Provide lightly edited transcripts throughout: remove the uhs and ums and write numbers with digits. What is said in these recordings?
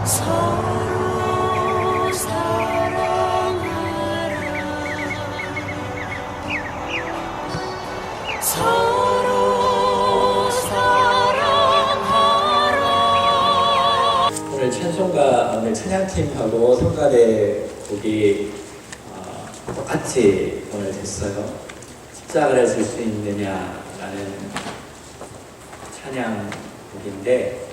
서로 사랑하라. 서로 사랑하라. 오늘 찬송가, 오늘 찬양팀하고 성가대 곡이 똑같이 오늘 됐어요. 십자가를 질 수 있느냐라는 찬양 곡인데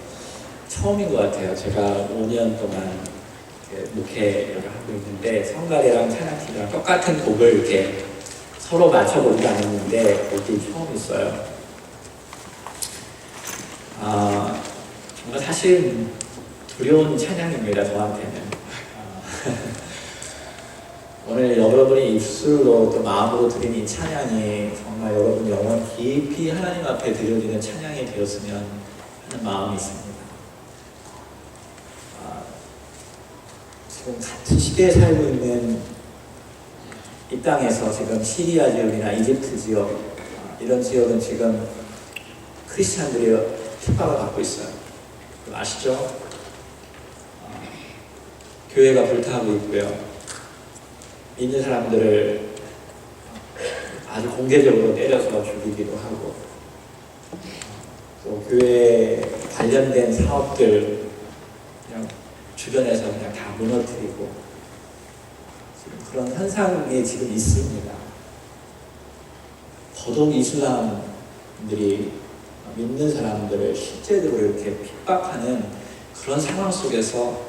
처음인 것 같아요. 제가 5년 동안 목회를 하고 있는데 성가대랑 찬양팀이랑 똑같은 곡을 이렇게 서로 맞춰보지 않았는데 곡이 처음 있어요. 정말 사실 두려운 찬양입니다, 저한테는. 오늘 여러분이 입술로 또 마음으로 드린 이 찬양이 정말 여러분 영혼 깊이 하나님 앞에 드려지는 찬양이 되었으면 하는 마음이 있습니다. 지금 같은 시대에 살고 있는 이 땅에서 지금 시리아 지역이나 이집트 지역, 이런 지역은 지금 크리스찬들이 핍박을 받고 있어요. 아시죠? 교회가 불타고 있고요. 믿는 사람들을 아주 공개적으로 때려서 죽이기도 하고, 또 교회 관련된 사업들 그냥 주변에서 그냥 다 무너뜨리고, 지금 그런 현상이 지금 있습니다. 더더욱 이슬람들이 믿는 사람들을 실제적으로 이렇게 핍박하는 그런 상황 속에서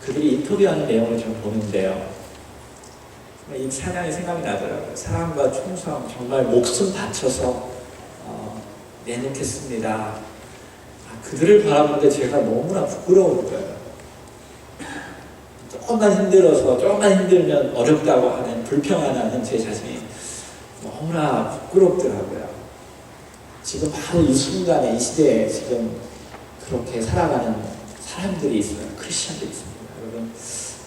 그들이 인터뷰하는 내용을 좀 보는데요. 이 찬양이 생각이 나더라고요. 사랑과 충성, 정말 목숨 바쳐서 내놓겠습니다. 그들을 바라보는데 제가 너무나 부끄러운 거예요. 조금만 힘들면 어렵다고 하는, 불평하는 제 자신이 너무나 부끄럽더라고요. 지금 바로 이 순간에, 이 시대에 지금 그렇게 살아가는 사람들이 있어요. 크리스천들이 있습니다. 여러분,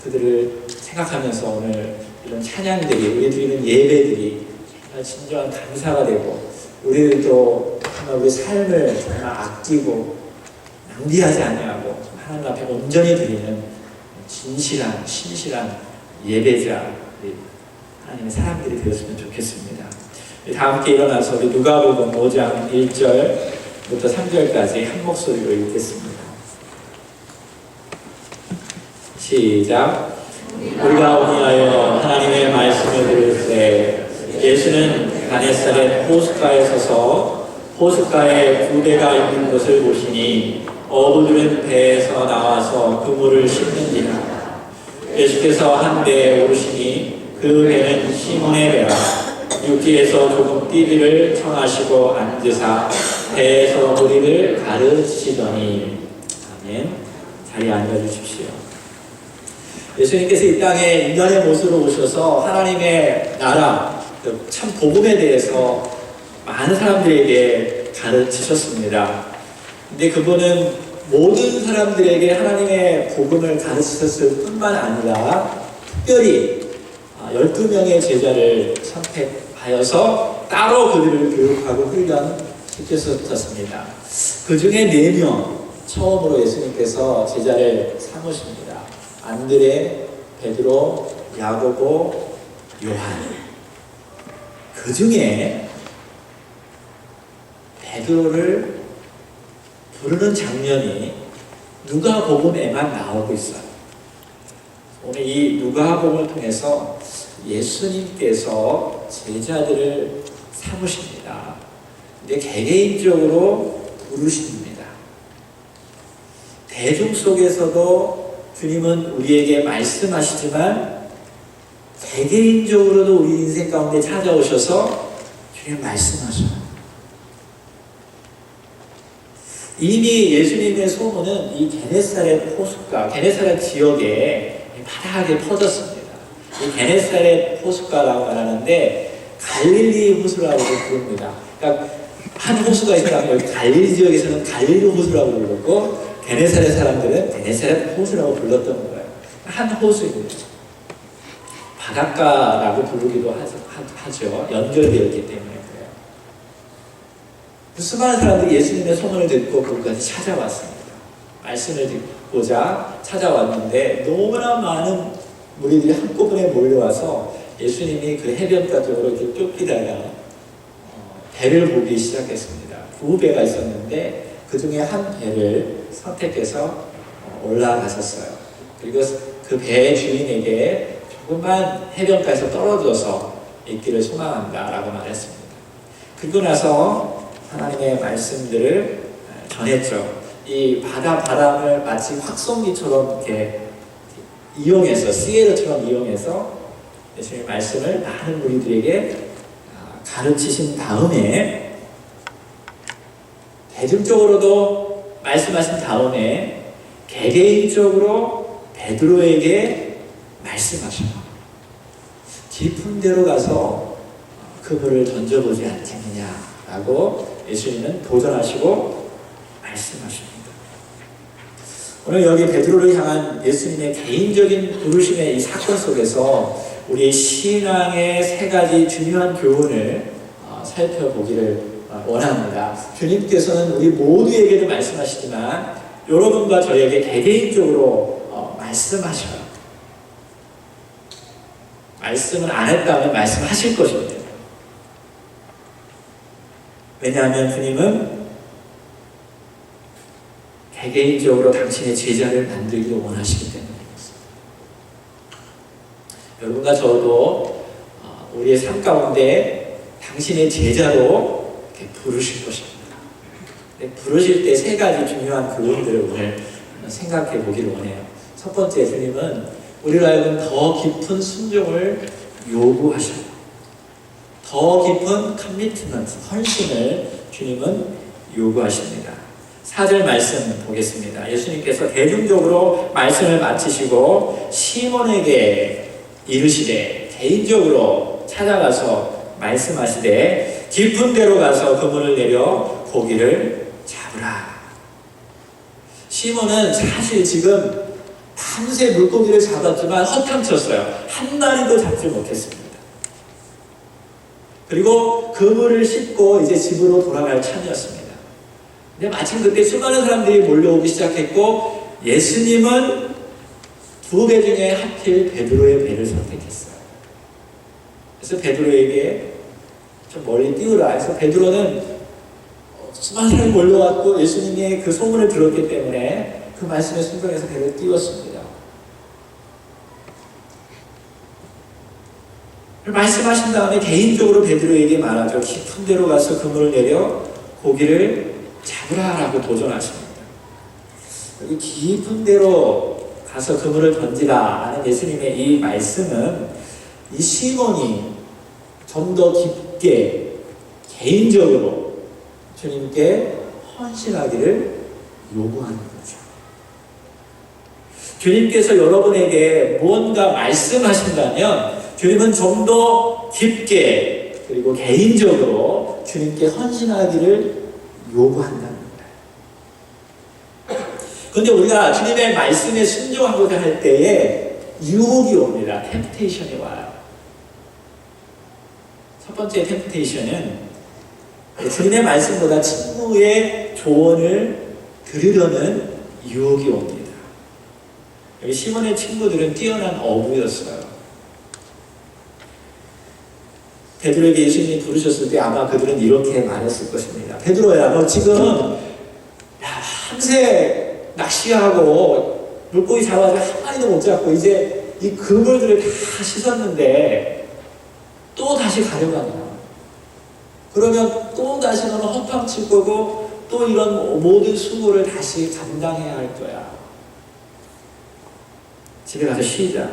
그들을 생각하면서 오늘 이런 찬양들이, 우리 드리는 예배들이 정말 진정한 감사가 되고, 우리들도 정말 우리 삶을 정말 아끼고 낭비하지 아니하고 하나님 앞에 온전히 드리는 진실한, 신실한 예배자, 하나님의 사람들이 되었으면 좋겠습니다. 다 함께 일어나서 우리 누가복음 5장 1절부터 3절까지 한 목소리로 읽겠습니다. 시작. 우리가 오니하여 하나님의 말씀을 들을 때 예수는 가네사렛 호숫가에 서서 호숫가에 부대가 있는 것을 보시니 어부들은 배에서 나와서 그물을 씻는지라. 예수께서 한 배에 오르시니 그 배는 시몬의 배라. 육지에서 조금 뛰기를 청하시고 앉으사 배에서 우리를 가르치시더니. 아멘. 자리에 앉아주십시오. 예수님께서 이 땅에 인간의 모습으로 오셔서 하나님의 나라, 참 복음에 대해서 많은 사람들에게 가르치셨습니다. 근데 그분은 모든 사람들에게 하나님의 복음을 가르치셨을 뿐만 아니라 특별히 12명의 제자를 선택하여서 따로 그들을 교육하고 훈련시켰습니다. 그 중에 4명 처음으로 예수님께서 제자를 삼으십니다. 안드레, 베드로, 야고보, 요한. 그 중에 베드로를 부르는 장면이 누가복음에만 나오고 있어요. 오늘 이 누가복음을 통해서 예수님께서 제자들을 삼으십니다. 근데 개개인적으로 부르십니다. 대중 속에서도 주님은 우리에게 말씀하시지만 개개인적으로도 우리 인생 가운데 찾아오셔서 주님 말씀하셔요. 이미 예수님의 소문은 이 게네사렛 호숫가, 게네사렛 지역에 바다하게 퍼졌습니다. 이 게네사렛 호숫가라고 말하는데 갈릴리 호수라고 부릅니다. 그러니까 한 호수가 있다면 여기 갈릴리 지역에서는 갈릴리 호수라고 부르고 게네사렛 사람들은 게네사렛 호수라고 불렀던 거예요. 한 호수입니다. 바닷가라고 부르기도 하죠. 연결되었기 때문에 그래요. 수많은 사람들이 예수님의 소문을 듣고 그곳까지 찾아왔습니다. 말씀을 듣고 보자 찾아왔는데 너무나 많은 무리들이 한꺼번에 몰려와서 예수님이 그 해변가 쪽으로 이렇게 쫓기다가 배를 보기 시작했습니다. 두 배가 있었는데 그 중에 한 배를 선택해서 올라가셨어요. 그리고 그 배의 주인에게 조금만 해변가에서 떨어져서 있기를 소망한다라고 말했습니다. 그리고 나서 하나님의 말씀들을 전했죠. 이 바다 바람을 마치 확성기처럼 이렇게 이용해서 시에르처럼 이용해서 예수님의 말씀을 많은 무리들에게 가르치신 다음에 대중적으로도 말씀하신 다음에 개개인적으로 베드로에게 말씀하셔요. 깊은 데로 가서 그물을 던져보지 않겠느냐라고 예수님은 도전하시고 말씀하십니다. 오늘 여기 베드로를 향한 예수님의 개인적인 부르심의 이 사건 속에서 우리 신앙의 세 가지 중요한 교훈을 살펴보기를 원합니다. 주님께서는 우리 모두에게도 말씀하시지만 여러분과 저에게 개개인적으로 말씀하셔요. 말씀을 안 했다면 말씀하실 것입니다. 왜냐하면 주님은 개개인적으로 당신의 제자를 만들기를 원하시기 때문입니다. 여러분과 저도 우리의 삶 가운데 당신의 제자로 부르실 것입니다. 부르실 때 세 가지 중요한 교훈들을 오늘 생각해 보기를 원해요. 첫 번째, 주님은 우리로 하여금 더 깊은 순종을 요구하셔요. 더 깊은 커미트먼트, 헌신을 주님은 요구하십니다. 4절 말씀 보겠습니다. 예수님께서 대중적으로 말씀을 마치시고 시몬에게 이르시되, 개인적으로 찾아가서 말씀하시되, 깊은 데로 가서 그물을 내려 고기를 잡으라. 시몬은 사실 지금 밤새 물고기를 잡았지만 허탕쳤어요. 한 마리도 잡지 못했습니다. 그리고 그물을 싣고 이제 집으로 돌아갈 참이었습니다. 근데 마침 그때 수많은 사람들이 몰려오기 시작했고, 예수님은 두 배 중에 하필 베드로의 배를 선택했어요. 그래서 베드로에게 좀 멀리 띄우라 해서 베드로는 수많은 사람이 몰려왔고 예수님의 그 소문을 들었기 때문에 그 말씀에 순종해서 배를 띄웠습니다. 말씀하신 다음에 개인적으로 베드로에게 말하죠. 깊은 데로 가서 그물을 내려 고기를 잡으라라고 도전하십니다. 여기 깊은 데로 가서 그물을 던지라 하는 예수님의 이 말씀은 이 시몬이 좀 더 깊게 개인적으로 주님께 헌신하기를 요구하는 거죠. 주님께서 여러분에게 무언가 말씀하신다면 주님은 좀 더 깊게 그리고 개인적으로 주님께 헌신하기를 요구한다는 거예요. 그런데 우리가 주님의 말씀에 순종하고자 할 때에 유혹이 옵니다. 템프테이션이 와요. 첫 번째 템프테이션은 주님의 말씀보다 친구의 조언을 들으려는 유혹이 옵니다. 여기 시몬의 친구들은 뛰어난 어부였어요. 베드로에게 예수님이 부르셨을 때 아마 그들은 이렇게 말했을 것입니다. 베드로야, 너 지금 밤새 낚시하고 물고기 잡아서 한 마리도 못 잡고 이제 이 그물들을 다 씻었는데 또 다시 가려고 하냐? 그러면 또 다시 너는 헛방칠 거고 또 이런 모든 수고를 다시 감당해야 할 거야. 집에 가서 쉬자.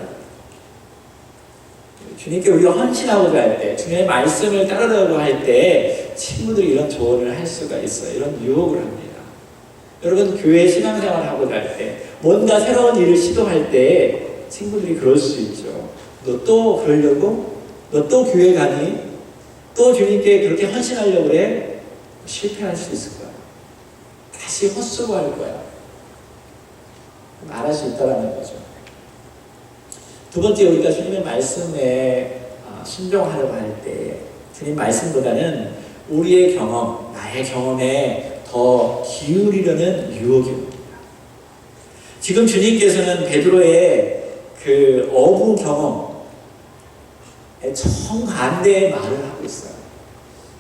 주님께 우리가 헌신하고자 할 때, 주님의 말씀을 따르려고 할 때 친구들이 이런 조언을 할 수가 있어요. 이런 유혹을 합니다. 여러분, 교회 신앙생활을 하고자 할 때, 뭔가 새로운 일을 시도할 때 친구들이 그럴 수 있죠. 너 또 그러려고? 너 또 교회 가니? 또 주님께 그렇게 헌신하려고 그래? 실패할 수 있을 거야. 다시 헛수고할 거야. 말할 수 있다는 거죠. 두 번째, 우리가 주님의 말씀에 순종하려고 할 때 주님 말씀보다는 우리의 경험, 나의 경험에 더 기울이려는 유혹이 옵니다. 지금 주님께서는 베드로의 그 어부 경험에 정반대의 말을 하고 있어요.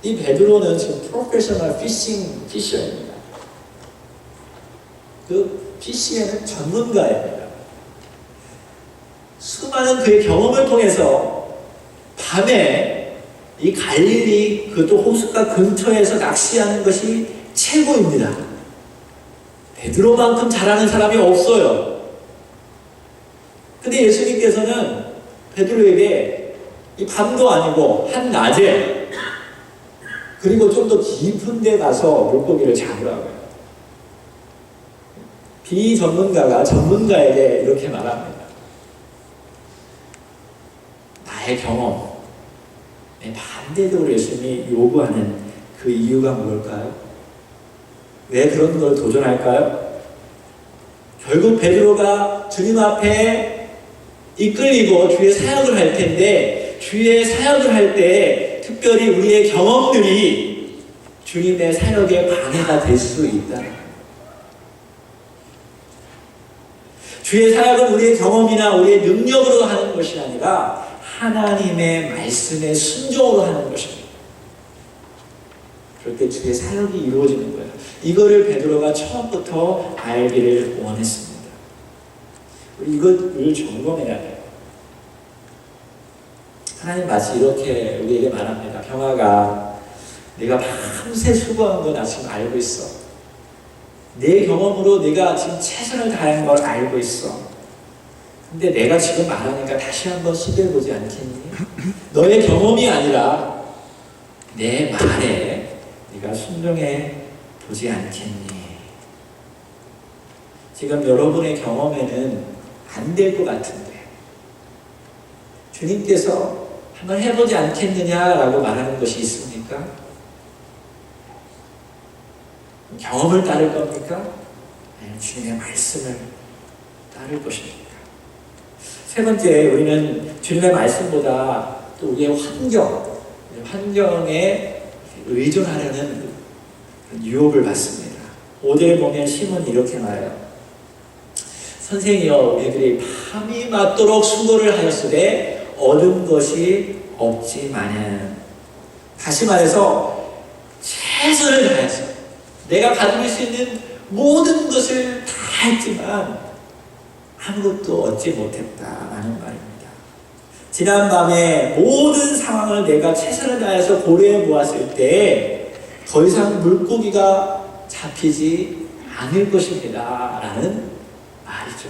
이 베드로는 지금 프로페셔널 피셔입니다. 그 피싱에는 전문가입니다. 수많은 그의 경험을 통해서 밤에 이 갈릴리 그것도 호숫가 근처에서 낚시하는 것이 최고입니다. 베드로만큼 잘하는 사람이 없어요. 근데 예수님께서는 베드로에게 이 밤도 아니고 한낮에 그리고 좀 더 깊은 데 가서 물고기를 잡으라고요. 비전문가가 전문가에게 이렇게 말합니다. 나의 경험에 반대적으로 예수님이 요구하는 그 이유가 뭘까요? 왜 그런 걸 도전할까요? 결국 베드로가 주님 앞에 이끌리고 주의 사역을 할 텐데, 주의 사역을 할 때 특별히 우리의 경험들이 주님의 사역에 방해가 될 수 있다. 주의 사역은 우리의 경험이나 우리의 능력으로 하는 것이 아니라 하나님의 말씀에 순종으로 하는 것입니다. 그럴 때 주의 사역이 이루어지는 거예요. 이거를 베드로가 처음부터 알기를 원했습니다. 우리 이것을 점검해야 돼요. 하나님 마치 이렇게 우리에게 말합니다. 병아가 내가 밤새 수고한 거 나 지금 알고 있어. 내 경험으로 내가 지금 최선을 다한 걸 알고 있어. 근데 내가 지금 말하니까 다시 한번 시도해보지 않겠니? 너의 경험이 아니라 내 말에 네가 순종해 보지 않겠니? 지금 여러분의 경험에는 안 될 것 같은데 주님께서 한번 해보지 않겠느냐라고 말하는 것이 있습니까? 경험을 따를 겁니까? 아니면 주님의 말씀을 따를 것입니까? 세 번째, 우리는 주님의 말씀보다 또 우리의 환경에 의존하려는 유혹을 받습니다. 5절에 보면 시몬이 이렇게 말해요. 선생이여, 우리들이 밤이 맞도록 수고를 하였으되 얻은 것이 없지만은, 다시 말해서 최선을 다해서 내가 가질 수 있는 모든 것을 다 했지만 아무것도 얻지 못했다라는 말입니다. 지난 밤에 모든 상황을 내가 최선을 다해서 고려해 보았을 때 더 이상 물고기가 잡히지 않을 것입니다 라는 말이죠.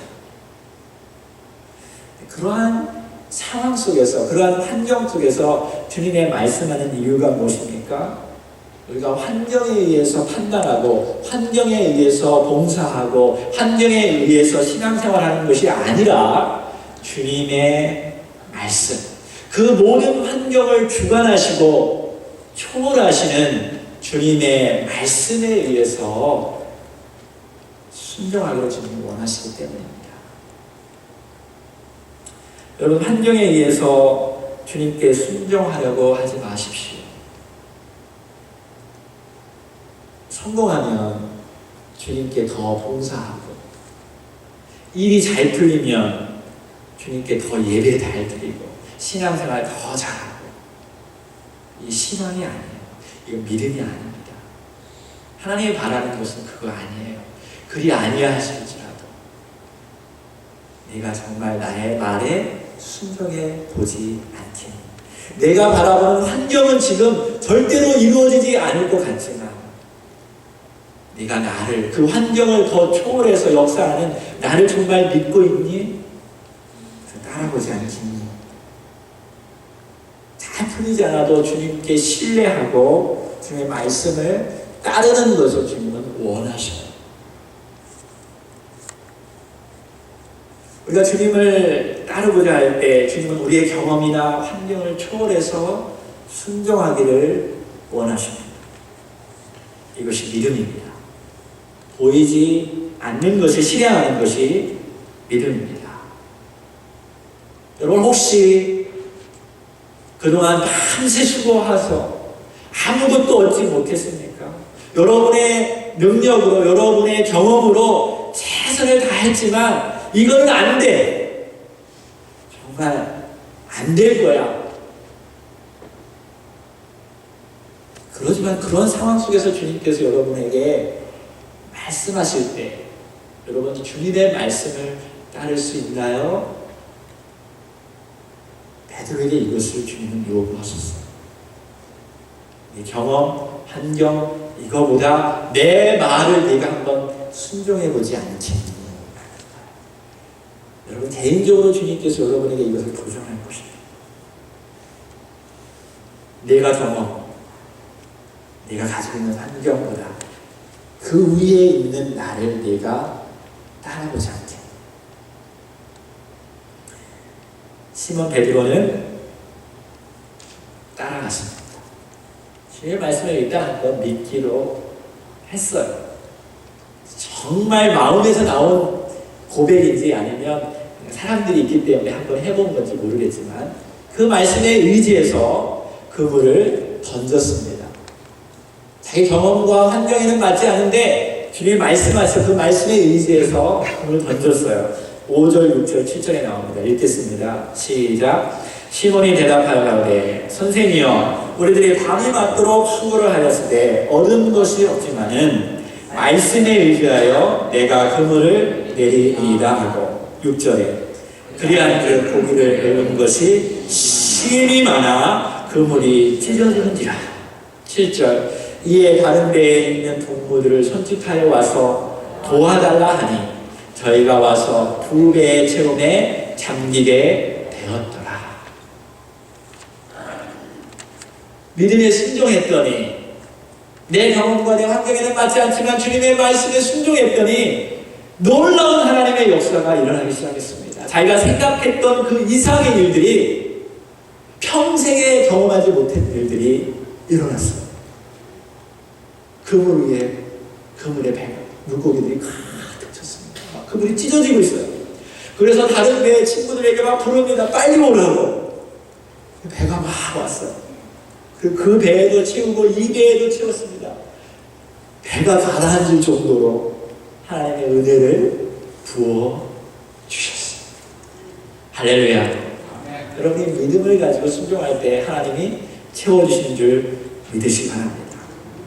그러한 상황 속에서, 그러한 환경 속에서 주님의 말씀하는 이유가 무엇입니까? 우리가 환경에 의해서 판단하고 환경에 의해서 봉사하고 환경에 의해서 신앙생활하는 것이 아니라 주님의 말씀, 그 모든 환경을 주관하시고 초월하시는 주님의 말씀에 의해서 순종하기를 주님이 원하시기 때문입니다. 여러분, 환경에 의해서 주님께 순종하려고 하지 마십시오. 성공하면 주님께 더 봉사하고, 일이 잘 풀리면 주님께 더 예배 잘 드리고, 신앙생활 더 잘하고. 이 신앙이 아니에요. 이거 믿음이 아닙니다. 하나님이 바라는 것은 그거 아니에요. 그리 아니하실지라도 네가 정말 나의 말에 순종해 보지 않겠니? 내가 바라보는 환경은 지금 절대로 이루어지지 않을 것 같지만 네가 나를, 그 환경을 더 초월해서 역사하는 나를 정말 믿고 있니? 따라보지 않겠니? 잘 풀리지 않아도 주님께 신뢰하고 주님의 말씀을 따르는 것을 주님은 원하셔요. 우리가 주님을 따르고자 할 때 주님은 우리의 경험이나 환경을 초월해서 순종하기를 원하십니다. 이것이 믿음입니다. 보이지 않는 것을 실행하는 것이 믿음입니다. 여러분, 혹시 그동안 밤새 수고해서 아무것도 얻지 못했습니까? 여러분의 능력으로, 여러분의 경험으로 최선을 다했지만 이거는 안 돼. 정말 안 될 거야. 그렇지만 그런 상황 속에서 주님께서 여러분에게 말씀하실 때 여러분이 주님의 말씀을 따를 수 있나요? 베드로에게 이것을 주님은 요구하셨어요. 네 경험, 환경, 이거보다 내 말을 네가 한번 순종해보지 않겠니? 여러분 개인적으로 주님께서 여러분에게 이것을 도전할 것입니다. 내가 경험, 내가 가지고 있는 환경보다 그 위에 있는 나를 네가 따라보지 않겠니? 시몬 베드로는 따라갔습니다. 주님의 말씀을 일단 한번 믿기로 했어요. 정말 마음에서 나온 고백인지 아니면 사람들이 있기 때문에 한번 해본 건지 모르겠지만 그 말씀에 의지해서 그물을 던졌습니다. 자기 경험과 환경에는 맞지 않은데 주님이 말씀하셔서 그 말씀에 의지해서 그물을 던졌어요. 5절, 6절, 7절에 나옵니다. 읽겠습니다. 시작. 시몬이 대답하여 가로되 선생이여 우리들이 밤이 맞도록 수고를 하였으되 얻은 것이 없지만은 말씀에 의지하여 내가 그물을 내리이다 하고 6절에 그리한 그 고기를 배운 것이 심이 많아 그물이 찢어지는지라 7절 이에 다른 배에 있는 동무들을 손짓하여 와서 도와달라 하니 저희가 와서 2배의 체험에 잠기게 되었더라. 믿음에 순종했더니 내 경험과 내 환경에는 맞지 않지만 주님의 말씀에 순종했더니 놀라운 하나님의 역사가 일어나기 시작했습니다. 자기가 생각했던 그 이상의 일들이 평생에 경험하지 못한 일들이 일어났어요. 그물 위에 그물의 배가 물고기들이 가득 찼습니다. 그물이 찢어지고 있어요. 그래서 다른 배의 친구들에게 막 부릅니다. 빨리 오라고. 배가 막 왔어요. 그 배에도 채우고 이 배에도 채웠습니다. 배가 가라앉을 정도로 하나님의 은혜를 부어 주셨어요. 할렐루야. 여러분이 믿음을 가지고 순종할 때 하나님이 채워주시는 줄 믿으시기 바랍니다.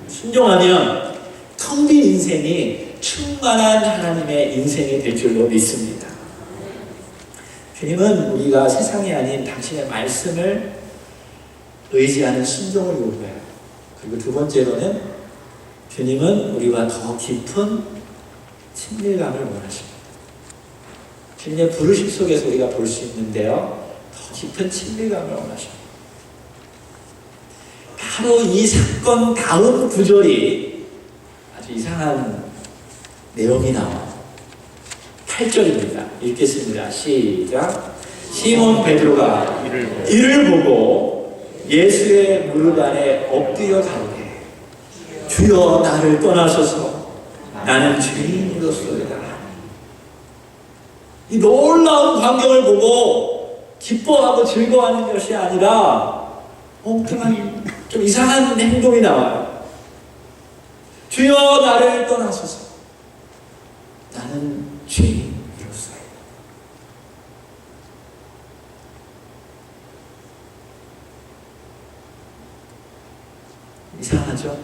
순종하면 텅 빈 인생이 충만한 하나님의 인생이 될 줄로 믿습니다. 주님은 우리가 세상이 아닌 당신의 말씀을 의지하는 순종을 요구해요. 그리고 두 번째로는 주님은 우리와 더 깊은 친밀감을 원하십니다. 주님의 부르심 속에서 우리가 볼 수 있는데요. 더 깊은 친밀감을 원하십니다. 바로 이 사건 다음 구절이 아주 이상한 내용이 나와요. 8절입니다. 읽겠습니다. 시작. 시몬 베드로가 이를 보고 예수의 무릎 아래 엎드려 가로되 주여 나를 떠나소서 나는 죄인이로소이다. 이 놀라운 광경을 보고 기뻐하고 즐거워하는 것이 아니라 엉뚱한 좀 이상한 행동이 나와요. 주여 나를 떠나소서 나는 죄인이로소이다. 이상하죠?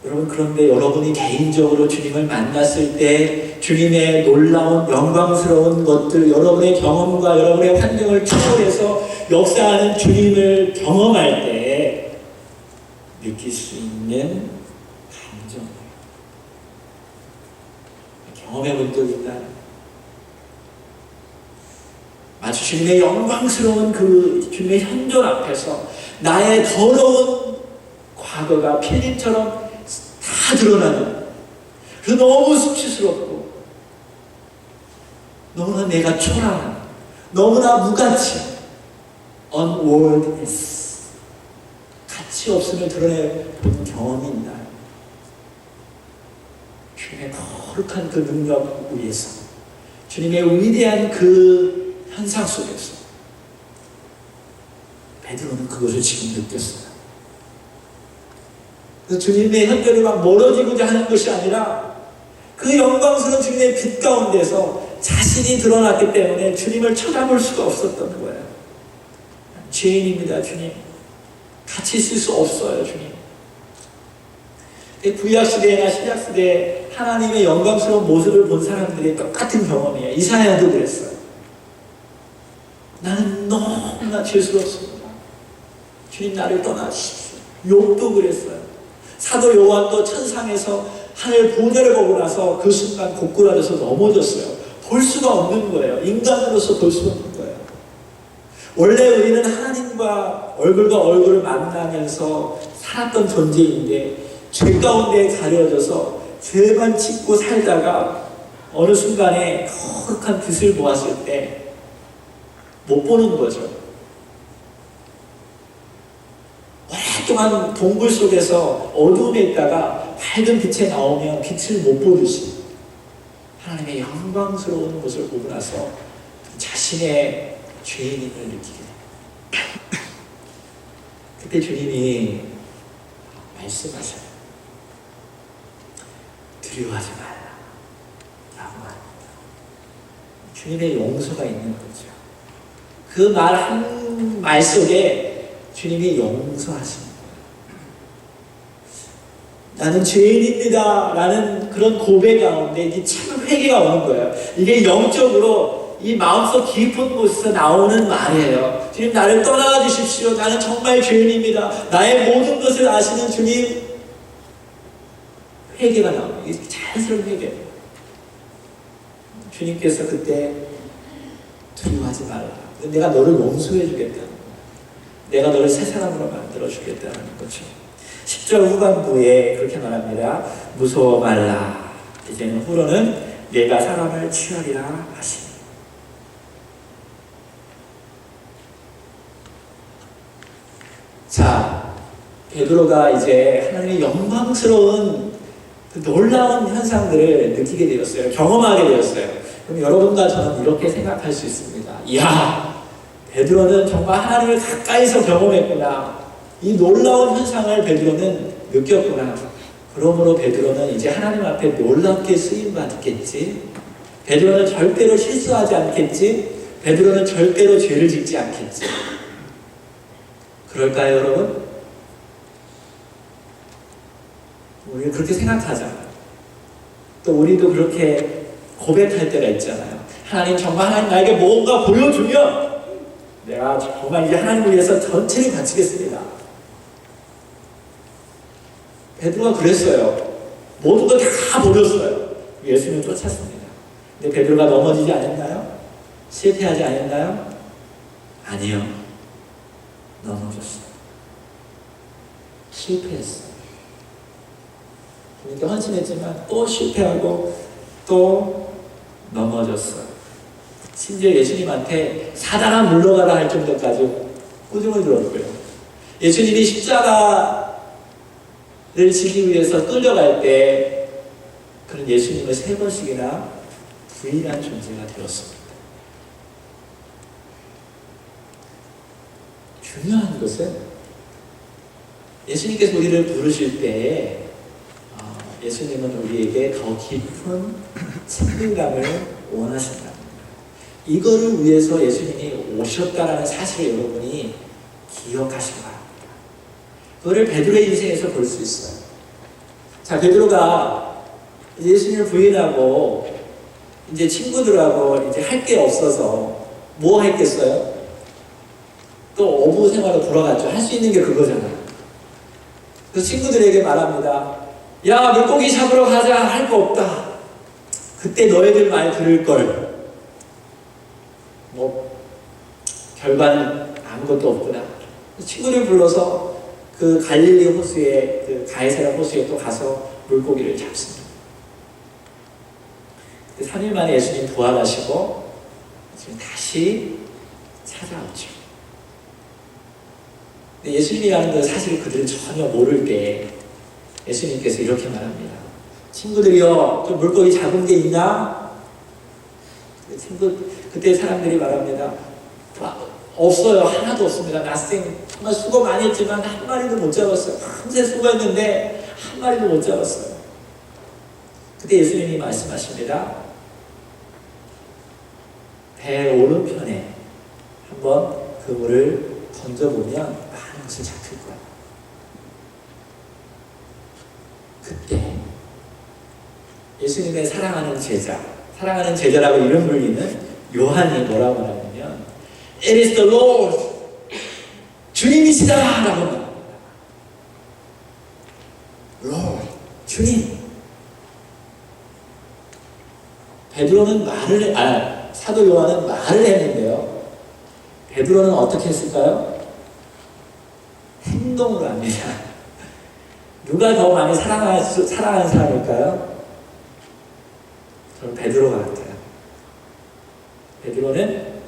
여러분, 그런데 여러분이 개인적으로 주님을 만났을 때 주님의 놀라운 영광스러운 것들, 여러분의 경험과 여러분의 환경을 초월해서 역사하는 주님을 경험할 때 느낄 수 있는 감정이에요. 경험해 본 적 있나요? 마치 주님의 영광스러운 그 주님의 현존 앞에서 나의 더러운 과거가 필름처럼 다 드러나는 그 너무 수치스럽고 너무나 내가 초라한 너무나 무가치 unworthiness 가치 없음을 드러내본 경험이 있나요? 주님의 거룩한 그 능력 위에서 주님의 위대한 그 현상 속에서 베드로는 그것을 지금 느꼈어요. 주님의 현존이 막 멀어지고자 하는 것이 아니라 그 영광스러운 주님의 빛 가운데서 자신이 드러났기 때문에 주님을 쳐다볼 수가 없었던 거예요. 죄인입니다, 주님. 같이 있을 수 없어요, 주님. 구약시대나 신약시대에 하나님의 영광스러운 모습을 본 사람들이 똑같은 경험이에요. 이사야도 그랬어요. 나는 너무나 죄스럽습니다. 주님 나를 떠나시오. 욥도 그랬어요. 사도 요한도 천상에서 하늘 보좌를 보고 나서 그 순간 고꾸라져서 넘어졌어요. 볼 수가 없는 거예요. 인간으로서 볼 수가 없는 거예요. 원래 우리는 하나님과 얼굴과 얼굴을 만나면서 살았던 존재인데 죄 가운데 가려져서 죄만 짓고 살다가 어느 순간에 거룩한 빛을 보았을 때 못 보는 거죠. 오랫동안 동굴 속에서 어두움에 있다가 밝은 빛에 나오면 빛을 못 보듯이 하나님의 영광스러운 모습을 보고 나서 자신의 죄인임을 느끼게 됩니다. 그때 주님이 말씀하셔요. 두려워하지 말라 라고 합니다. 주님의 용서가 있는 거죠. 그 말 한 말 속에 주님이 용서하십니다. 나는 죄인입니다 라는 그런 고백 가운데 이게 참 회개가 오는 거예요. 이게 영적으로 이 마음속 깊은 곳에서 나오는 말이에요. 주님 나를 떠나 주십시오. 나는 정말 죄인입니다. 나의 모든 것을 아시는 주님. 회개가 나옵니다. 이게 자연스러운 회개예요. 주님께서 그때 두려워하지 말라. 내가 너를 용서해 주겠다는 거예요. 내가 너를 새 사람으로 만들어 주겠다는 거죠. 10절 후반부에 그렇게 말합니다. 무서워 말라. 이제는 후로는 내가 사람을 취하리라 하시니. 자, 베드로가 이제 하나님의 영광스러운 그 놀라운 현상들을 느끼게 되었어요. 경험하게 되었어요. 그럼 여러분과 저는 이렇게 생각할 수 있습니다. 이야, 베드로는 정말 하나님을 가까이서 경험했구나. 이 놀라운 현상을 베드로는 느꼈구나. 그러므로 베드로는 이제 하나님 앞에 놀랍게 쓰임받겠지. 베드로는 절대로 실수하지 않겠지. 베드로는 절대로 죄를 짓지 않겠지. 그럴까요, 여러분? 우리는 그렇게 생각하잖아요. 또 우리도 그렇게 고백할 때가 있잖아요. 하나님 정말 하나님 나에게 뭔가 보여주면 내가 정말 이제 하나님을 위해서 전체를 바치겠습니다. 베드로가 그랬어요. 모든 걸 다 버렸어요. 예수님을 쫓았습니다. 근데 베드로가 넘어지지 않았나요? 실패하지 않았나요? 아니요. 넘어졌어요. 실패했어요. 그러니까 헌신했지만 또 실패하고 또 넘어졌어요. 심지어 예수님한테 사단아 물러가라 할 정도까지 꾸중을 들었고요. 예수님이 십자가를 지기 위해서 끌려갈 때 그런 예수님을 3번씩이나 부인한 존재가 되었습니다. 중요한 것은 예수님께서 우리를 부르실 때에 예수님은 우리에게 더 깊은 친밀감을 원하신답니다. 이거를 위해서 예수님이 오셨다라는 사실을 여러분이 기억하시기 바랍니다. 그거를 베드로의 인생에서 볼 수 있어요. 자, 베드로가 예수님을 부인하고 이제 친구들하고 이제 할 게 없어서 뭐 했겠어요? 또 어부 생활로 돌아갔죠. 할 수 있는 게 그거잖아요. 그 친구들에게 말합니다. 야, 물고기 잡으러 가자. 할 거 없다. 그때 너희들 말 들을 걸. 뭐 결과는 아무것도 없구나. 친구를 불러서 그 갈릴리 호수에, 그 가이사랴 호수에 또 가서 물고기를 잡습니다. 3일 만에 예수님 부활하시고 지금 다시 찾아오죠. 근데 예수님이라는 걸 사실 그들은 전혀 모를 때 예수님께서 이렇게 말합니다. 친구들이요, 좀 물고기 잡은 게 있나? 그때 사람들이 말합니다. 없어요. 하나도 없습니다. 낯생. 정말 수고 많이 했지만 한 마리도 못 잡았어요. 밤새 수고했는데 한 마리도 못 잡았어요. 그때 예수님이 말씀하십니다. 배 오른편에 한번 그물을 던져보면 많은 것을 잡힐 거야. 그때 예수님의 사랑하는 제자, 사랑하는 제자라고 이름 불리는 요한이 뭐라고 하냐면 It is the Lord, 주님이시다 라고 말합니다. Lord, 주님. 베드로는 사도 요한은 말을 했는데요. 베드로는 어떻게 했을까요? 행동으로 합니다. 누가 더 많이 사랑하는 사람일까요? 저는 베드로가 같아요. 베드로는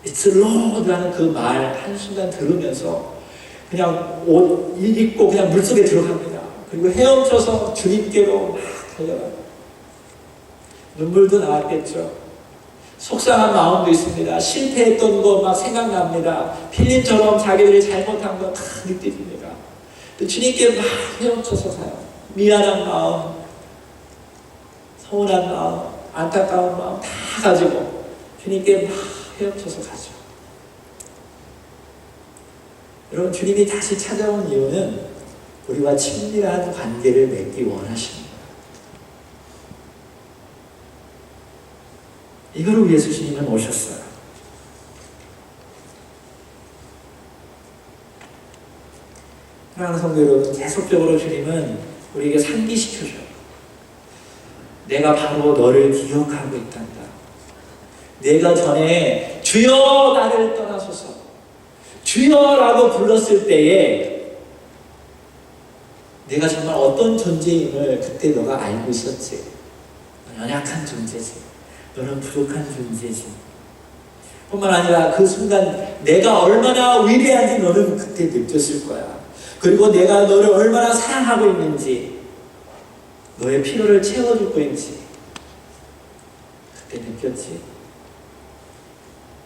It's Lord라는 그 말 한순간 들으면서 그냥 옷 입고 그냥 물속에 들어갑니다. 그리고 헤엄쳐서 주님께로 막 달려가요. 눈물도 나왔겠죠. 속상한 마음도 있습니다. 실패했던 거 막 생각납니다. 필립처럼 자기들이 잘못한 거 다 느껴집니다. 주님께 막 헤엄쳐서 가요. 미안한 마음, 서운한 마음, 안타까운 마음 다 가지고 주님께 막 헤엄쳐서 가죠. 여러분, 주님이 다시 찾아온 이유는 우리와 친밀한 관계를 맺기 원하십니다. 이거를 위해서 주님은 오셨어요. 사랑하는 성도 여러분, 계속적으로 주님은 우리에게 상기시켜줘요. 내가 바로 너를 기억하고 있단다. 내가 전에 주여 나를 떠나소서, 주여라고 불렀을 때에 내가 정말 어떤 존재임을 그때 너가 알고 있었지. 연약한 존재지. 너는 부족한 존재지. 뿐만 아니라 그 순간 내가 얼마나 위대한지 너는 그때 느꼈을 거야. 그리고 내가 너를 얼마나 사랑하고 있는지, 너의 필요를 채워줄 거인지 그때 느꼈지.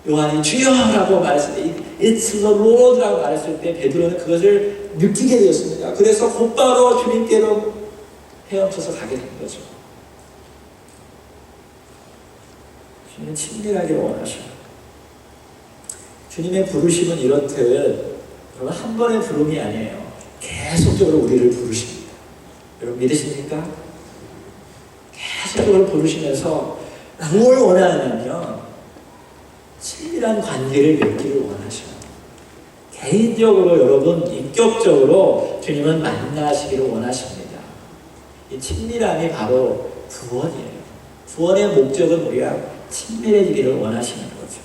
요한이 주여라고 말했을 때, It's the Lord라고 말했을 때 베드로는 그것을 느끼게 되었습니다. 그래서 곧바로 주님께로 헤엄쳐서 가게 된 거죠. 주님은 친밀하기를 원하셔요. 주님의 부르심은 이렇듯 여러분, 한 번의 부름이 아니에요. 계속적으로 우리를 부르십니다. 여러분 믿으십니까? 계속적으로 부르시면서 뭘 원하느냐면 친밀한 관계를 맺기를 원하셔요. 개인적으로 여러분, 인격적으로 주님은 만나시기를 원하십니다. 이 친밀함이 바로 구원이에요. 구원의 목적은 우리가 친밀해지기를 원하시는 거죠.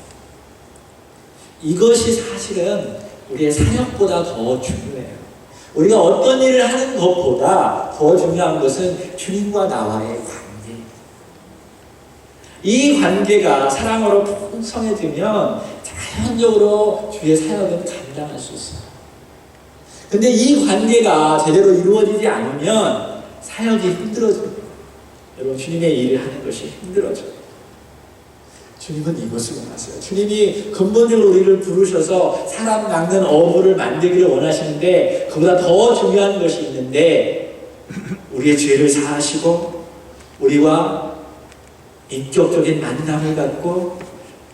이것이 사실은 우리의 사역보다 더 중요해요. 우리가 어떤 일을 하는 것보다 더 중요한 것은 주님과 나와의 관계. 이 관계가 사랑으로 풍성해지면 자연적으로 주의 사역은 감당할 수 있어요. 근데 이 관계가 제대로 이루어지지 않으면 사역이 힘들어집니다. 여러분, 주님의 일을 하는 것이 힘들어져요. 주님은 이것을 원하세요. 주님이 근본적으로 우리를 부르셔서 사람 낚는 어부를 만들기를 원하시는데, 그보다 더 중요한 것이 있는데, 우리의 죄를 사하시고 우리와 인격적인 만남을 갖고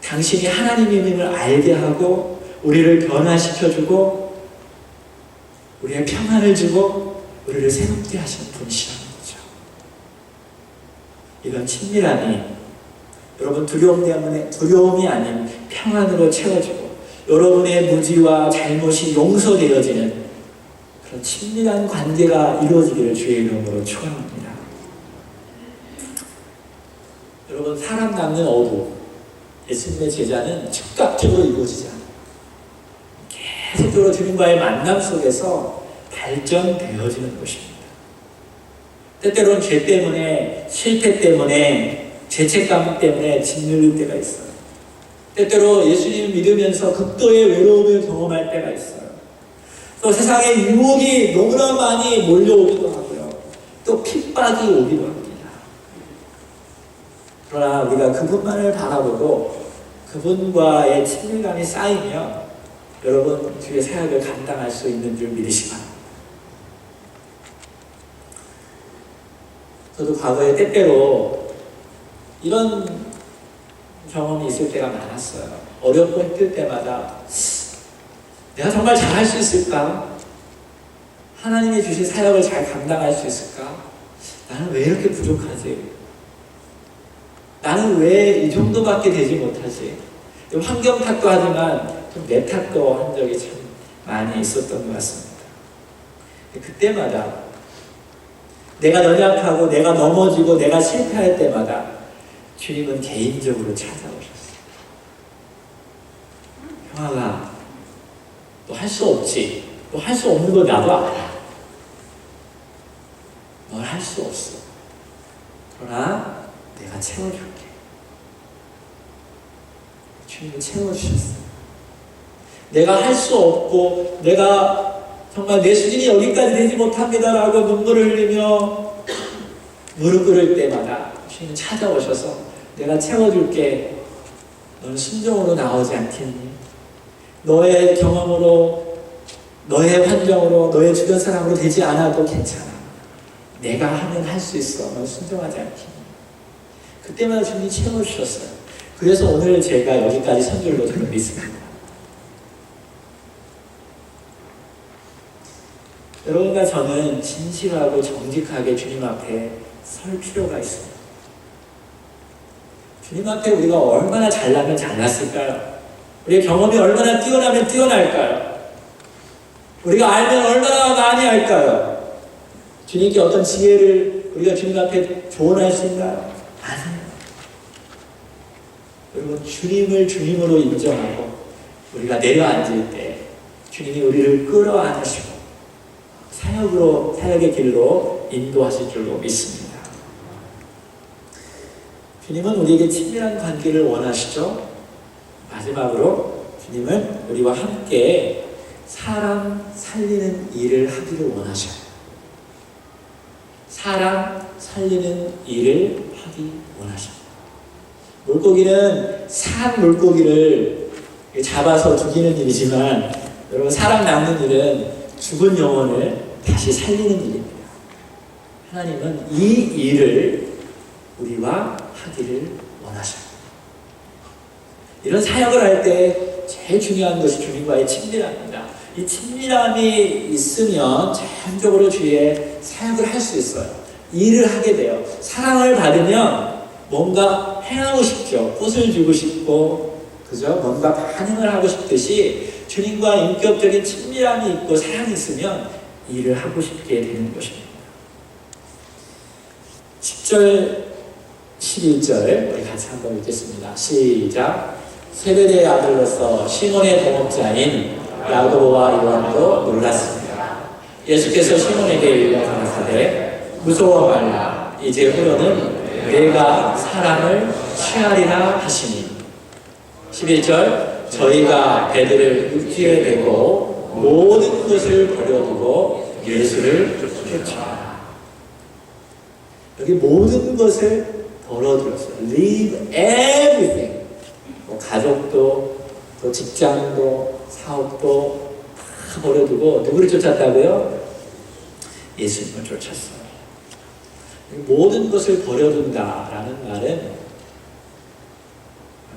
당신이 하나님임을 알게 하고 우리를 변화시켜주고 우리의 평안을 주고 우리를 새롭게 하시는 분이시라는 거죠. 이런 친밀함이 여러분, 두려움이 아닌 평안으로 채워지고 여러분의 무지와 잘못이 용서되어지는 그런 친밀한 관계가 이루어지기를 주의 이름으로 축원합니다. 여러분, 사람 낚는 어부, 예수님의 제자는 즉각적으로 이루어지지 않아요. 계속적으로 주님과의 만남 속에서 발전되어지는 것입니다. 때때로는 죄 때문에, 실패 때문에, 죄책감 때문에 짓눌릴 때가 있어요. 때때로 예수님을 믿으면서 극도의 외로움을 경험할 때가 있어요. 또 세상에 유혹이 너무나 많이 몰려오기도 하고요. 또 핍박이 오기도 합니다. 그러나 우리가 그분만을 바라보고 그분과의 친밀감이 쌓이면 여러분, 주의 사역을 감당할 수 있는 줄 믿으시기 바랍니다. 저도 과거에 때때로 이런 경험이 있을 때가 많았어요. 어렵고 힘들 때마다 내가 정말 잘할 수 있을까? 하나님이 주신 사역을 잘 감당할 수 있을까? 나는 왜 이렇게 부족하지? 나는 왜 이 정도밖에 되지 못하지? 환경 탓도 하지만 좀 내 탓도 한 적이 참 많이 있었던 것 같습니다. 그때마다 내가 연약하고 내가 넘어지고 내가 실패할 때마다 주님은 개인적으로 찾아오셨어요. 형아가 너 할 수 없지. 너 할 수 없는 거 나도 알아. 넌 할 수 없어. 그러나 내가 채워줄게. 주님이 채워주셨어요. 내가 할 수 없고 내가 정말 내 수준이 여기까지 되지 못합니다라고 눈물을 흘리며 무릎 꿇을 때마다 주님은 찾아오셔서 내가 채워줄게. 너는 순종으로 나오지 않겠니? 너의 경험으로, 너의 환경으로, 너의 주변 사람으로 되지 않아도 괜찮아. 내가 하면 할 수 있어. 넌 순종하지 않겠니? 그때마다 주님이 채워주셨어요. 그래서 오늘 제가 여기까지 선줄로 저는 믿습니다. 여러분과 저는 진실하고 정직하게 주님 앞에 설 필요가 있습니다. 주님 앞에 우리가 얼마나 잘나면 잘났을까요? 우리의 경험이 얼마나 뛰어나면 뛰어날까요? 우리가 알면 얼마나 많이 알까요? 주님께 어떤 지혜를 우리가 주님 앞에 조언할 수 있나요? 아니에요. 여러분, 주님을 주님으로 인정하고 우리가 내려앉을 때 주님이 우리를 끌어안으시고 사역의 길로 인도하실 줄로 믿습니다. 주님은 우리에게 친밀한 관계를 원하시죠. 마지막으로 주님은 우리와 함께 사람 살리는 일을 하기를 원하셔요. 사람 살리는 일을 하기 원하십니다. 물고기는 산 물고기를 잡아서 죽이는 일이지만 여러분, 사람 낚는 일은 죽은 영혼을 다시 살리는 일입니다. 하나님은 이 일을 우리와 하기를 원하셔요. 이런 사역을 할 때 제일 중요한 것이 주님과의 친밀함입니다. 이 친밀함이 있으면 자연적으로 주의 사역을 할 수 있어요. 일을 하게 돼요. 사랑을 받으면 뭔가 행하고 싶죠. 꽃을 주고 싶고, 그죠? 뭔가 반응을 하고 싶듯이 주님과 인격적인 친밀함이 있고 사랑이 있으면 일을 하고 싶게 되는 것입니다. 10절, 11절 우리 같이 한번 읽겠습니다. 시작. 세베대의 아들로서 시몬의 동업자인 야고보와 요한도 놀랐습니다. 예수께서 시몬에게 일러 가라사대 무서워 말라. 이제 후로는 내가 사람을 취하리라 하시니. 11절. 저희가 배들을 육지에 대고 모든 것을 버려두고 예수를 쫓아라. 여기 모든 것을 버려두었어요. Leave everything. 뭐 가족도, 또 직장도, 사업도 다 버려두고 누구를 쫓았다고요? 예수님을 쫓았어요. 모든 것을 버려둔다라는 말은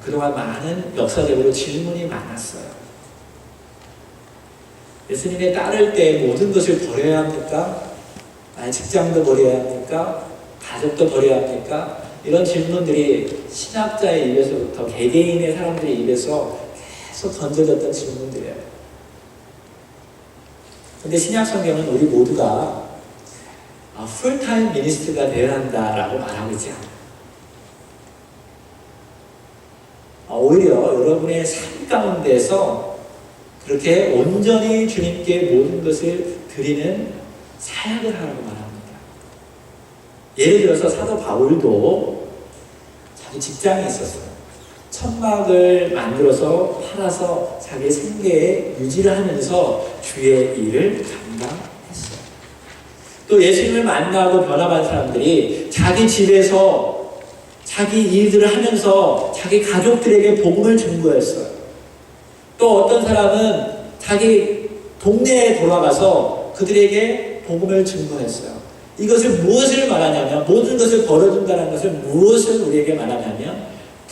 그동안 많은 역사적으로 질문이 많았어요. 예수님에 따를 때 모든 것을 버려야 합니까? 아니, 직장도 버려야 합니까? 가족도 버려야 합니까? 이런 질문들이 신학자의 입에서부터 개개인의 사람들의 입에서 계속 던져졌던 질문들이에요. 근데 신약 성경은 우리 모두가 풀타임 미니스트가 되어야 한다라고 말하고 있지 않아요. 오히려 여러분의 삶 가운데서 그렇게 온전히 주님께 모든 것을 드리는 사역을 하라고 말합니다. 예를 들어서 사도 바울도 자기 직장이 있었어요. 천막을 만들어서 팔아서 자기 생계에 유지를 하면서 주의 일을 감당했어요. 또 예수님을 만나고 변화받은 사람들이 자기 집에서 자기 일들을 하면서 자기 가족들에게 복음을 증거했어요. 또 어떤 사람은 자기 동네에 돌아가서 그들에게 복음을 증거했어요. 이것을 무엇을 말하냐면, 모든 것을 버려둔다는 것을 무엇을 우리에게 말하냐면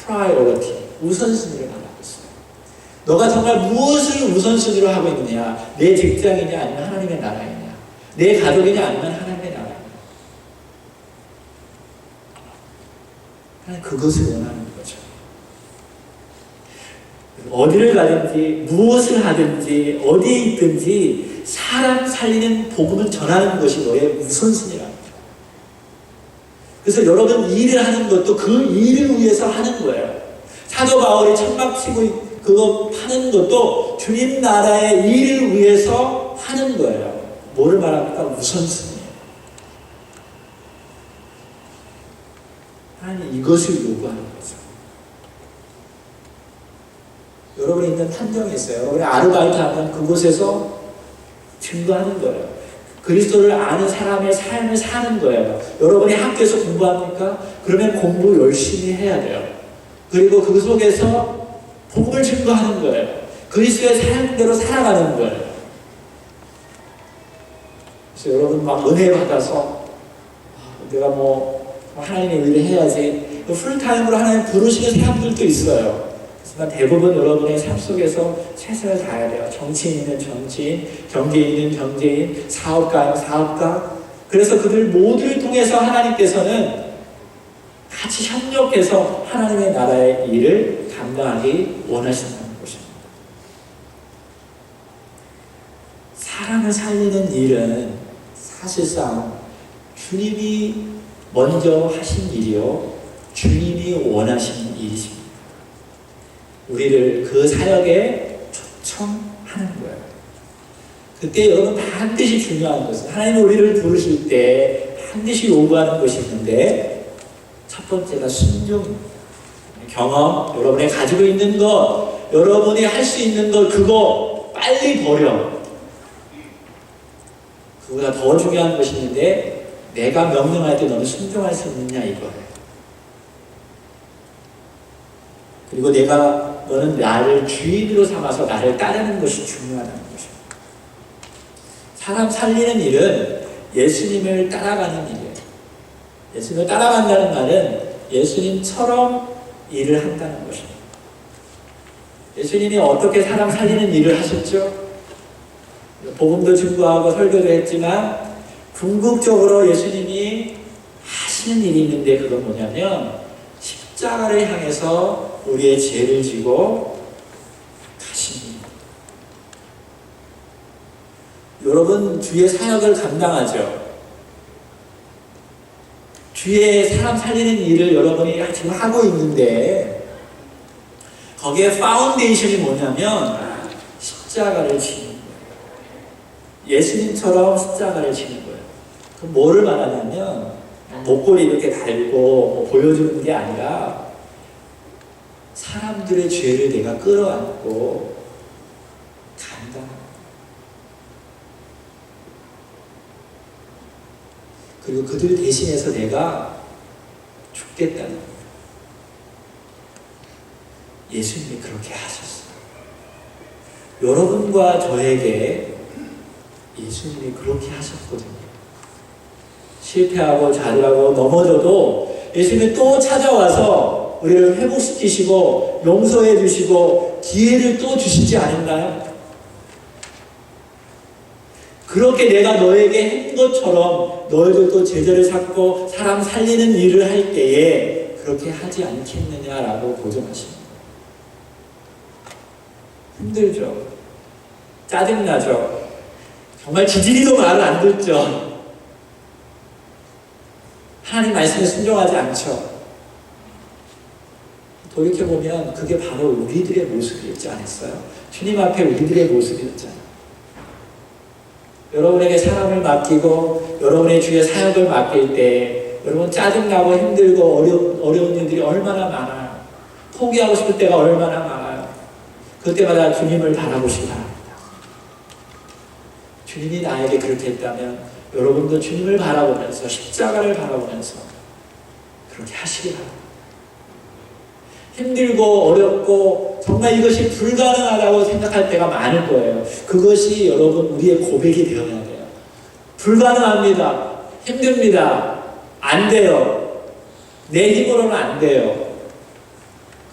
priority, 우선순위를 말하고 있어요. 너가 정말 무엇을 우선순위로 하고 있느냐? 내 직장이냐 아니면 하나님의 나라이냐? 내 가족이냐 아니면 하나님의 나라이냐? 하나님 그것을 원하는 거죠. 어디를 가든지 무엇을 하든지 어디에 있든지 사람 살리는 복음을 전하는 것이 너의 우선순위랍니다. 그래서 여러분 일을 하는 것도 그 일을 위해서 하는 거예요. 사도 바울이 천막 치고 그거 파는 것도 주님 나라의 일을 위해서 하는 거예요. 뭐를 말합니까? 우선순위예요. 하나님 이것을 요구하는 거죠. 여러분이 있는 환경이 있어요. 여러분이 아르바이트 하면 그곳에서 증거하는 거예요. 그리스도를 아는 사람의 삶을 사는 거예요. 여러분이 학교에서 공부합니까? 그러면 공부 열심히 해야 돼요. 그리고 그 속에서 복음을 증거하는 거예요. 그리스도의 삶대로 살아가는 거예요. 그래서 여러분 막 은혜 받아서 내가 하나님의 일을 해야지 풀타임으로 하나님 부르시는 사람들도 있어요. 하지만 대부분 여러분의 삶 속에서 최선을 다해야 돼요. 정치인이면 정치인, 경제인이면 경제인, 사업가면 사업가. 그래서 그들 모두를 통해서 하나님께서는 같이 협력해서 하나님의 나라의 일을 감당하기 원하신다는 것입니다. 사람을 살리는 일은 사실상 주님이 먼저 하신 일이요, 주님이 원하시는 일이십니다. 우리를 그 사역에 초청하는 거예요. 그때 여러분 반드시 중요한 것은 하나님이 우리를 부르실 때 반드시 요구하는 것이 있는데 첫 번째가 순종입니다. 경험, 여러분이 가지고 있는 것, 여러분이 할 수 있는 것 그거 빨리 버려. 그보다 더 중요한 것이 있는데 내가 명령할 때 너는 순종할 수 있느냐 이거예요. 그리고 너는 나를 주인으로 삼아서 나를 따르는 것이 중요하다는 것입니다. 사람 살리는 일은 예수님을 따라가는 일이에요. 예수님을 따라간다는 말은 예수님처럼 일을 한다는 것입니다. 예수님이 어떻게 사람 살리는 일을 하셨죠? 복음도 증거하고 설교도 했지만 궁극적으로 예수님이 하시는 일이 있는데 그건 뭐냐면 십자가를 향해서 우리의 죄를 지고 가십니다. 여러분 주의 사역을 감당하죠. 주의 사람 살리는 일을 여러분이 지금 하고 있는데 거기에 파운데이션이 뭐냐면 십자가를 지는 거예요. 예수님처럼 십자가를 지는 거예요. 그럼 뭐를 말하냐면 목걸이 이렇게 달고 보여주는 게 아니라 사람들의 죄를 내가 끌어안고 감당합니다. 그리고 그들 대신해서 내가 죽겠다는 거예요. 예수님이 그렇게 하셨어요. 여러분과 저에게 예수님이 그렇게 하셨거든요. 실패하고 좌절하고 넘어져도 예수님이 또 찾아와서 우리를 회복시키시고 용서해 주시고 기회를 또 주시지 않았나요? 그렇게 내가 너에게 한 것처럼 너희들도 제자를 삼고 사람 살리는 일을 할 때에 그렇게 하지 않겠느냐라고 보증하십니다. 힘들죠? 짜증나죠? 정말 지지리도 말을 안 듣죠? 하나님 말씀에 순종하지 않죠? 돌이켜보면 그게 바로 우리들의 모습이었지 않았어요? 주님 앞에 우리들의 모습이었잖아요. 여러분에게 사람을 맡기고 여러분의 주의 사역을 맡길 때 여러분 짜증나고 힘들고 어려운 일들이 얼마나 많아요. 포기하고 싶을 때가 얼마나 많아요. 그때마다 주님을 바라보시기 바랍니다. 주님이 나에게 그렇게 했다면 여러분도 주님을 바라보면서 십자가를 바라보면서 그렇게 하시기 바랍니다. 힘들고 어렵고 정말 이것이 불가능하다고 생각할 때가 많을 거예요. 그것이 여러분 우리의 고백이 되어야 돼요. 불가능합니다. 힘듭니다. 안 돼요. 내 힘으로는 안 돼요.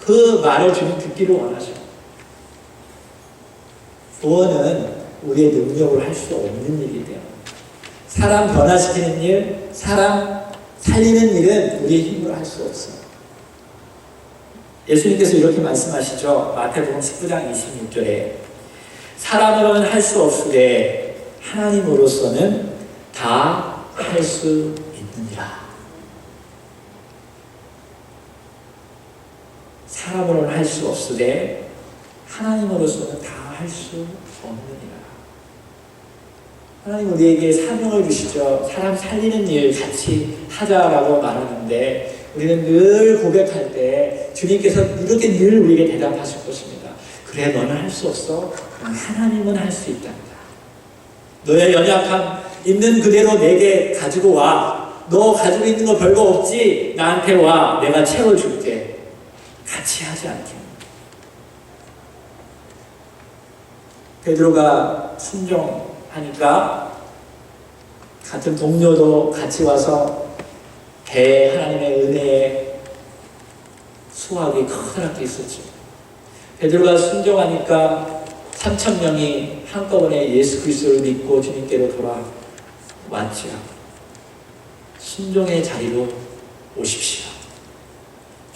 그 말을 주님 듣기를 원하셔. 구원은 우리의 능력으로 할 수 없는 일이에요. 사람 변화시키는 일, 사람 살리는 일은 우리의 힘으로 할 수 없어요. 예수님께서 이렇게 말씀하시죠. 마태복음 19장 26절에 사람으로는 할 수 없으되 하나님으로서는 다 할 수 있느니라. 사람으로는 할 수 없으되 하나님으로서는 다 할 수 없느니라. 하나님 우리에게 사명을 주시죠. 사람 살리는 일 같이 하자라고 말하는데 우리는 늘 고백할 때 주님께서 이렇게 늘 우리에게 대답하실 것입니다. 그래 너는 할 수 없어? 그럼 하나님은 할 수 있단다. 너의 연약함 있는 그대로 내게 가지고 와. 너 가지고 있는 거 별거 없지? 나한테 와. 내가 채워줄게. 같이 하지 않겠니? 베드로가 순종하니까 같은 동료도 같이 와서 배에 하나님의 은혜에 수확이 커다랗게 있었죠. 베드로가 순종하니까 3,000명이 한꺼번에 예수 그리스도를 믿고 주님께로 돌아왔죠. 순종의 자리로 오십시오.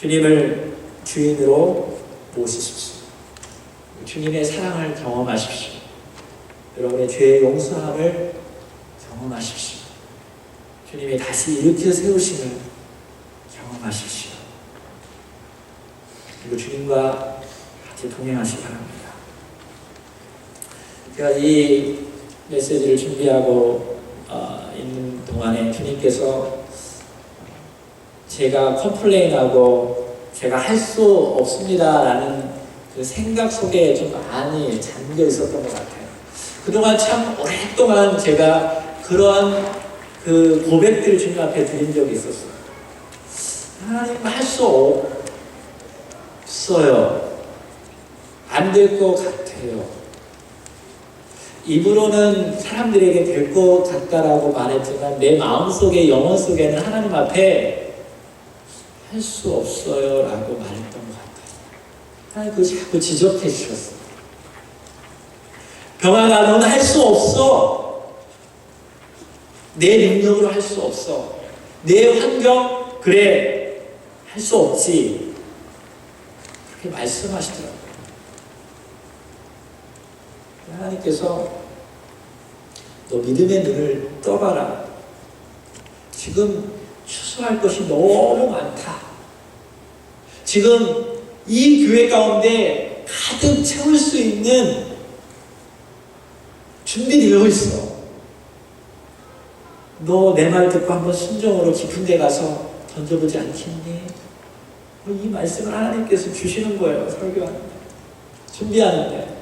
주님을 주인으로 모시십시오. 주님의 사랑을 경험하십시오. 여러분의 죄의 용서함을 경험하십시오. 주님이 다시 일으켜 세우심을 경험하십시오. 그리고 주님과 같이 동행하시기 바랍니다. 제가 이 메시지를 준비하고 있는 동안에 주님께서 제가 컴플레인하고 제가 할 수 없습니다라는 그 생각 속에 좀 많이 잠겨 있었던 것 같아요. 그동안 참 오랫동안 제가 그런 그 고백들을 주님 앞에 드린 적이 있었어요. 하나님 할 수 없어요. 안 될 것 같아요. 입으로는 사람들에게 될 것 같다라고 말했지만 내 마음속에 영혼 속에는 하나님 앞에 할 수 없어요 라고 말했던 것 같아요. 하나님 그거 자꾸 지적해 주셨어요. 병아가 너는 할 수 없어. 내 능력으로 할 수 없어. 내 환경 그래 할 수 없지. 그렇게 말씀하시더라고요. 하나님께서 너 믿음의 눈을 떠봐라. 지금 추수할 것이 너무 많다. 지금 이 교회 가운데 가득 채울 수 있는 준비되어 있어. 너 내 말 듣고 한번 순종으로 깊은 데 가서 던져보지 않겠니? 이 말씀을 하나님께서 주시는 거예요. 설교하는데 준비하는데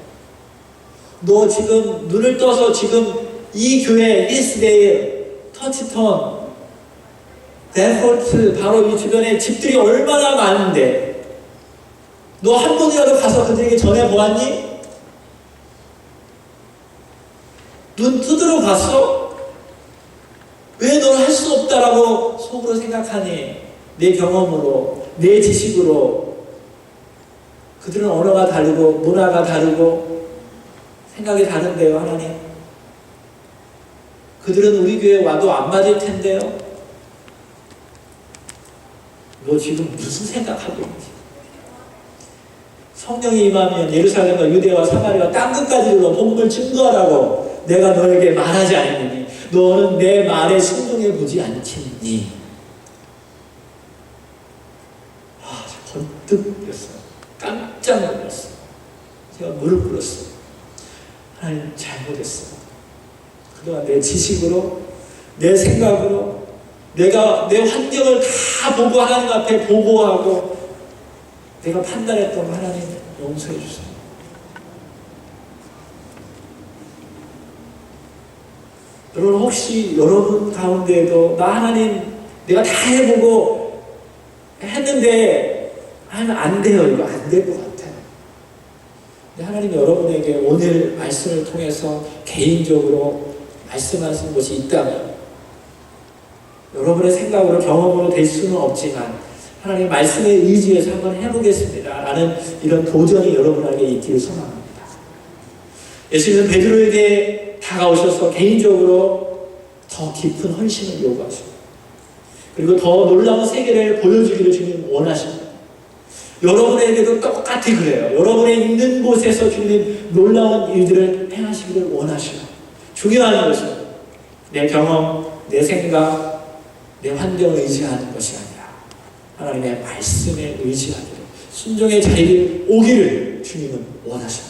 너 지금 눈을 떠서 지금 이 교회 이스데일 터치턴 데폴트 바로 이 주변에 집들이 얼마나 많은데 너 한 번이라도 가서 그들에게 전해보았니? 눈 뜯으러 갔어? 왜 너는 할 수 없다라고 속으로 생각하니? 내 경험으로, 내 지식으로. 그들은 언어가 다르고 문화가 다르고 생각이 다른데요. 하나님 그들은 우리 교회에 와도 안 맞을 텐데요. 너 지금 무슨 생각하고 있는지. 성령이 임하면 예루살렘과 유대와 사마리아 땅끝까지 이르러 복음을 증거하라고 내가 너에게 말하지 않았느니 너는 내 말에 순종해 보지 않겠니? 번뜩 뛰었어요. 깜짝 놀랐어요. 제가 무릎 꿇었어요. 하나님 잘못했어요. 그동안 내 지식으로 내 생각으로 내가 내 환경을 다 보고 하나님 앞에 보고하고 내가 판단했던 거 하나님 용서해 주세요. 여러분 혹시 여러분 가운데에도 나 하나님 내가 다 해보고 했는데 하나님 안 돼요. 이거 안 될 것 같아요. 근데 하나님 여러분에게 오늘 말씀을 통해서 개인적으로 말씀하신 것이 있다면 여러분의 생각으로 경험으로 될 수는 없지만 하나님의 말씀에 의지해서 한번 해보겠습니다 라는 이런 도전이 여러분에게 있기를 소망합니다. 예수님은 베드로에게 다가오셔서 개인적으로 더 깊은 헌신을 요구하십니다. 그리고 더 놀라운 세계를 보여주기를 주님 원하십니다. 여러분에게도 똑같이 그래요. 여러분의 있는 곳에서 주님 놀라운 일들을 행하시기를 원하시고, 중요한 것은 내 경험, 내 생각, 내 환경을 의지하는 것이 아니라 하나님의 말씀에 의지하기를, 순종의 자리를 오기를 주님은 원하십니다.